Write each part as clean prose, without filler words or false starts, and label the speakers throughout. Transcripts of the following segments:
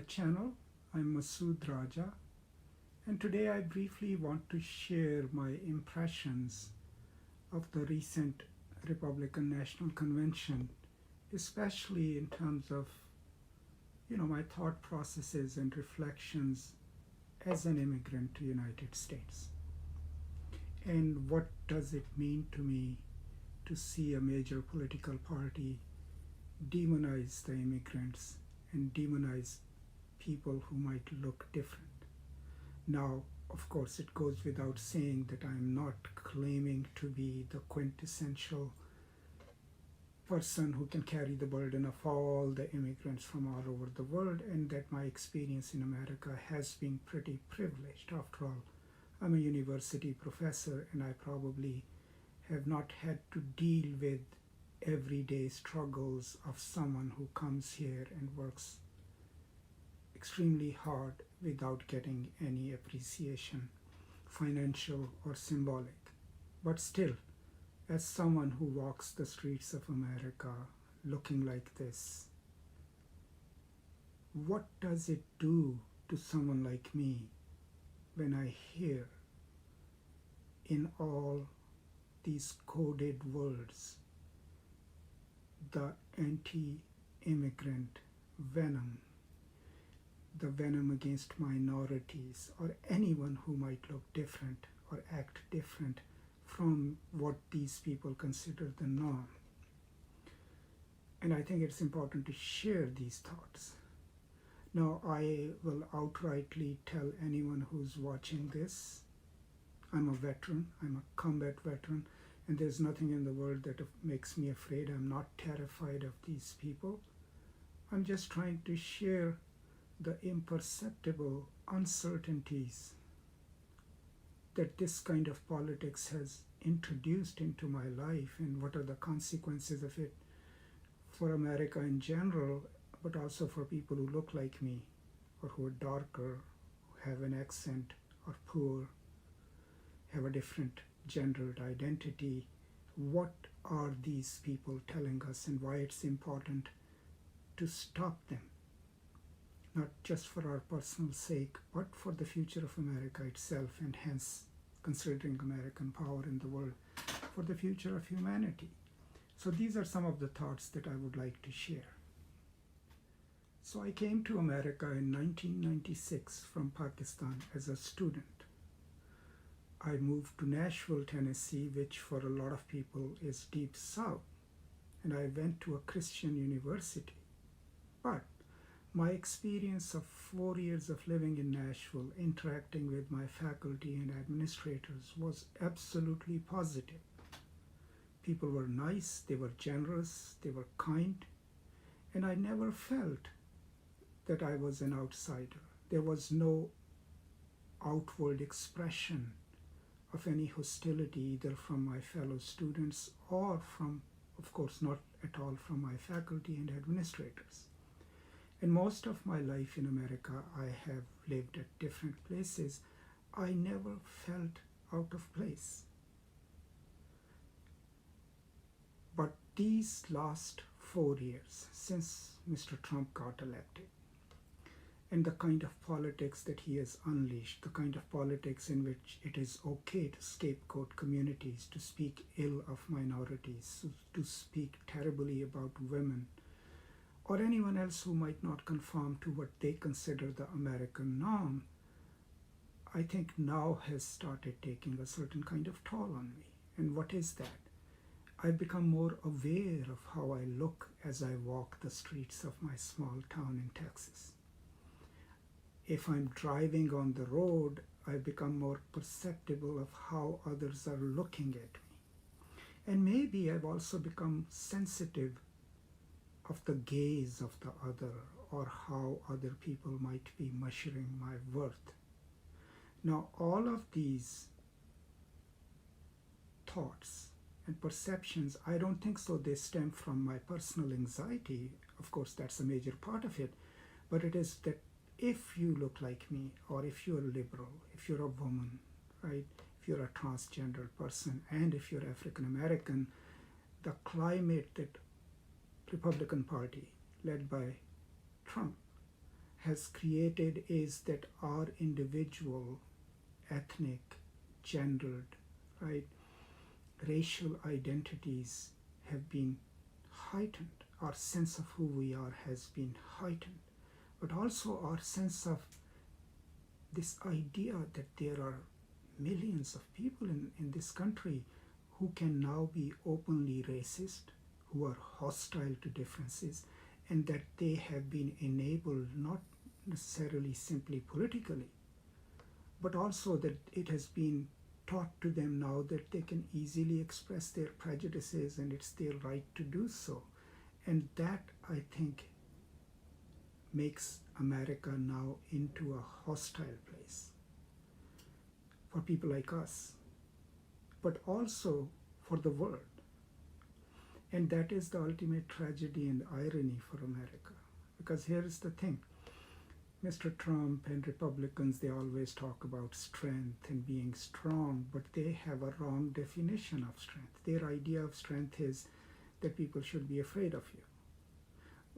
Speaker 1: channel. I'm Masood Raja, and today I briefly want to share my impressions of the recent Republican National Convention, especially in terms of my thought processes and reflections as an immigrant to United States. And what does it mean to me to see a major political party demonize the immigrants and demonize people who might look different? Now, of course, it goes without saying that I'm not claiming to be the quintessential person who can carry the burden of all the immigrants from all over the world, and that my experience in America has been pretty privileged. After all, I'm a university professor, and I probably have not had to deal with everyday struggles of someone who comes here and works extremely hard without getting any appreciation, financial or symbolic. But still, as someone who walks the streets of America looking like this, what does it do to someone like me when I hear in all these coded words the anti-immigrant venom, the venom against minorities or anyone who might look different or act different from what these people consider the norm? And I think it's important to share these thoughts. Now, I will outrightly tell anyone who's watching this, I'm a veteran, I'm a combat veteran, and there's nothing in the world that makes me afraid. I'm not terrified of these people. I'm just trying to share the imperceptible uncertainties that this kind of politics has introduced into my life, and what are the consequences of it for America in general, but also for people who look like me, or who are darker, who have an accent, or poor, have a different gendered identity. What are these people telling us, and why it's important to stop them? Not just for our personal sake, but for the future of America itself, and hence, considering American power in the world, for the future of humanity. So these are some of the thoughts that I would like to share. So I came to America in 1996 from Pakistan as a student. I moved to Nashville, Tennessee, which for a lot of people is deep south, and I went to a Christian university. But my experience of 4 years of living in Nashville, interacting with my faculty and administrators, was absolutely positive. People were nice, they were generous, they were kind, and I never felt that I was an outsider. There was no outward expression of any hostility, either from my fellow students or from, of course, not at all from my faculty and administrators. And most of my life in America, I have lived at different places. I never felt out of place. But these last 4 years, since Mr. Trump got elected, and the kind of politics that he has unleashed, the kind of politics in which it is okay to scapegoat communities, to speak ill of minorities, to speak terribly about women, or anyone else who might not conform to what they consider the American norm, I think now has started taking a certain kind of toll on me. And what is that? I've become more aware of how I look as I walk the streets of my small town in Texas. If I'm driving on the road, I become more perceptible of how others are looking at me. And maybe I've also become sensitive of the gaze of the other, or how other people might be measuring my worth. Now, all of these thoughts and perceptions, I don't think so they stem from my personal anxiety. Of course, that's a major part of it, but it is that if you look like me, or if you're liberal, if you're a woman, right, if you're a transgender person, and if you're African American, the climate that Republican Party led by Trump has created is that our individual, ethnic, gendered, right, racial identities have been heightened. Our sense of who we are has been heightened, but also our sense of this idea that there are millions of people in this country who can now be openly racist, who are hostile to differences, and that they have been enabled not necessarily simply politically, but also that it has been taught to them now that they can easily express their prejudices and it's their right to do so. And that, I think, makes America now into a hostile place for people like us, but also for the world. And that is the ultimate tragedy and irony for America. Because here is the thing. Mr. Trump and Republicans, they always talk about strength and being strong, but they have a wrong definition of strength. Their idea of strength is that people should be afraid of you.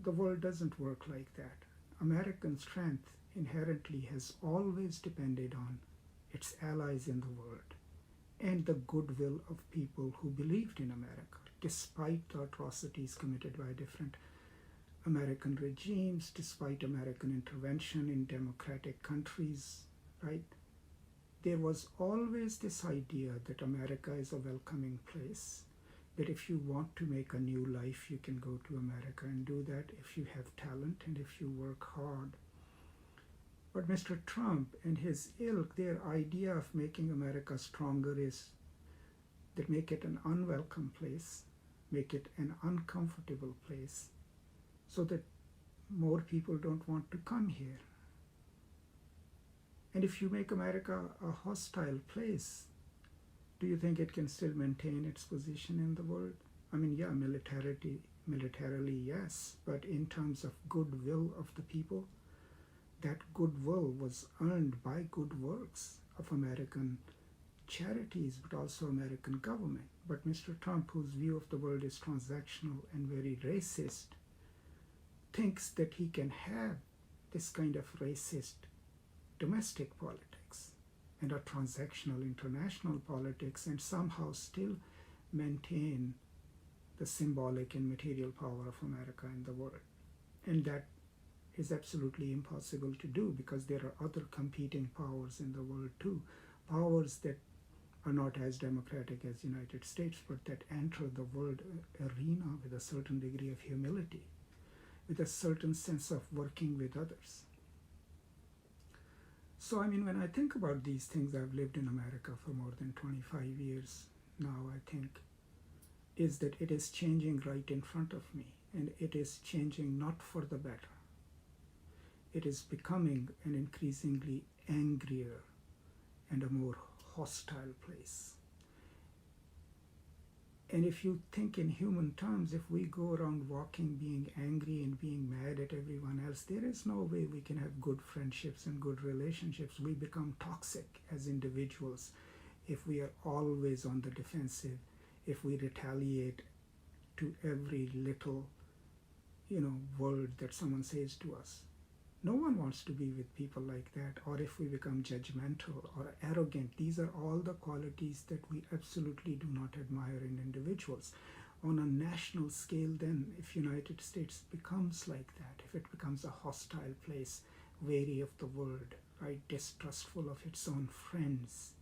Speaker 1: The world doesn't work like that. American strength inherently has always depended on its allies in the world and the goodwill of people who believed in America, despite the atrocities committed by different American regimes, despite American intervention in democratic countries, right? There was always this idea that America is a welcoming place, that if you want to make a new life, you can go to America and do that if you have talent and if you work hard. But Mr. Trump and his ilk, their idea of making America stronger is that make it an unwelcome place, make it an uncomfortable place, so that more people don't want to come here. And if you make America a hostile place, do you think it can still maintain its position in the world? I mean, yeah, militarily, yes, but in terms of goodwill of the people, that goodwill was earned by good works of American charities, but also American government. But Mr. Trump, whose view of the world is transactional and very racist, thinks that he can have this kind of racist domestic politics and a transactional international politics and somehow still maintain the symbolic and material power of America in the world. And that is absolutely impossible to do because there are other competing powers in the world too, powers that are not as democratic as the United States, but that enter the world arena with a certain degree of humility, with a certain sense of working with others. So, I mean, when I think about these things, I've lived in America for more than 25 years now, I think, is that it is changing right in front of me, and it is changing not for the better. It is becoming an increasingly angrier and a more hostile place. And if you think in human terms, if we go around walking being angry and being mad at everyone else, there is no way we can have good friendships and good relationships. We become toxic as individuals if we are always on the defensive, if we retaliate to every little, word that someone says to us. No one wants to be with people like that, or if we become judgmental or arrogant. These are all the qualities that we absolutely do not admire in individuals. On a national scale, then, if United States becomes like that, if it becomes a hostile place, wary of the world, right, distrustful of its own friends,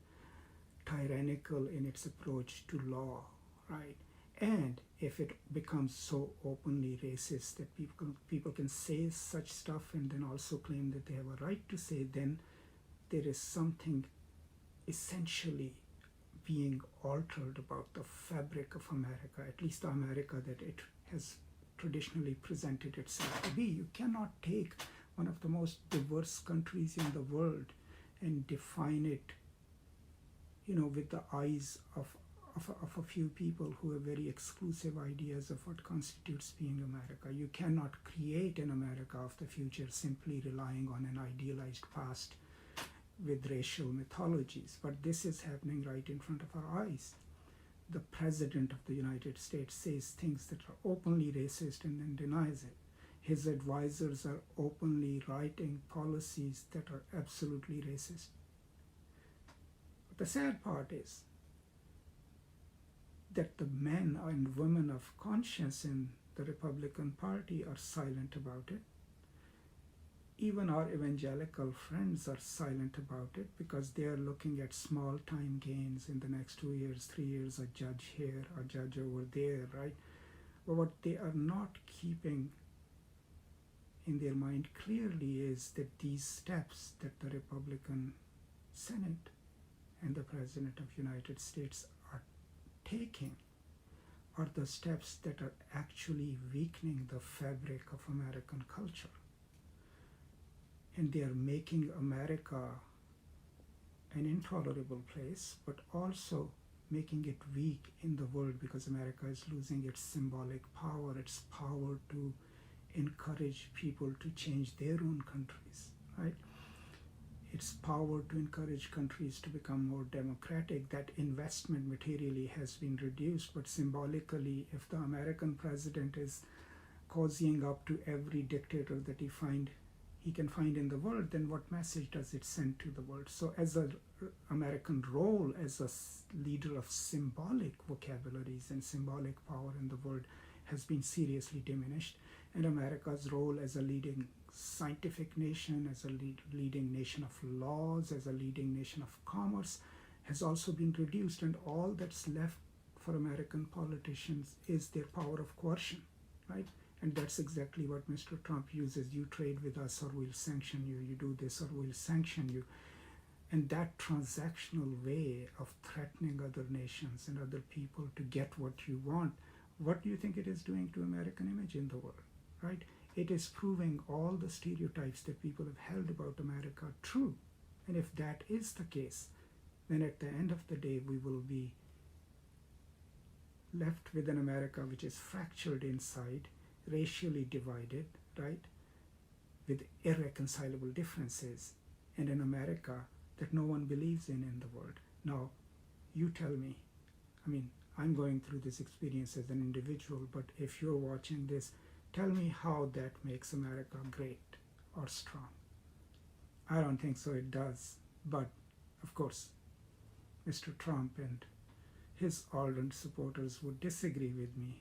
Speaker 1: tyrannical in its approach to law, right, and if it becomes so openly racist that people can say such stuff and then also claim that they have a right to say, then there is something essentially being altered about the fabric of America, at least the America that it has traditionally presented itself to be. You cannot take one of the most diverse countries in the world and define it, with the eyes of a few people who have very exclusive ideas of what constitutes being America. You cannot create an America of the future simply relying on an idealized past with racial mythologies. But this is happening right in front of our eyes. The President of the United States says things that are openly racist and then denies it. His advisors are openly writing policies that are absolutely racist. But the sad part is that the men and women of conscience in the Republican Party are silent about it. Even our evangelical friends are silent about it because they are looking at small time gains in the next 2 years, 3 years, a judge here, a judge over there, right? But what they are not keeping in their mind clearly is that these steps that the Republican Senate and the President of the United States are taking are the steps that are actually weakening the fabric of American culture. And they are making America an intolerable place, but also making it weak in the world because America is losing its symbolic power, its power to encourage people to change their own countries, right? Its power to encourage countries to become more democratic. That investment materially has been reduced, but symbolically, if the American president is cozying up to every dictator that he can find in the world, then what message does it send to the world? So as an American role as a leader of symbolic vocabularies and symbolic power in the world has been seriously diminished, and America's role as a leading scientific nation, as a leading nation of laws, as a leading nation of commerce has also been reduced, and all that's left for American politicians is their power of coercion, right? And that's exactly what Mr. Trump uses. You trade with us or we'll sanction you. You do this or we'll sanction you. And that transactional way of threatening other nations and other people to get what you want, what do you think it is doing to American image in the world, right? It is proving all the stereotypes that people have held about America true. And if that is the case, then at the end of the day, we will be left with an America which is fractured inside, racially divided, right, with irreconcilable differences, and an America that no one believes in the world. Now, you tell me, I mean, I'm going through this experience as an individual, but if you're watching this, tell me how that makes America great or strong. I don't think so it does, but of course, Mr. Trump and his ardent supporters would disagree with me.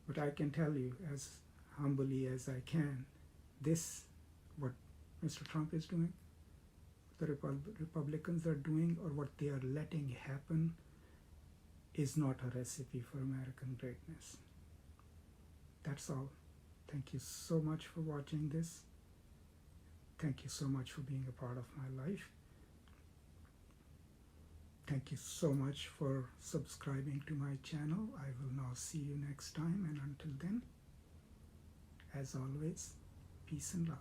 Speaker 1: But I can tell you as humbly as I can, this, what Mr. Trump is doing, the Republicans are doing, or what they are letting happen is not a recipe for American greatness. That's all. Thank you so much for watching this. Thank you so much for being a part of my life. Thank you so much for subscribing to my channel. I will now see you next time, and until then, as always, peace and love.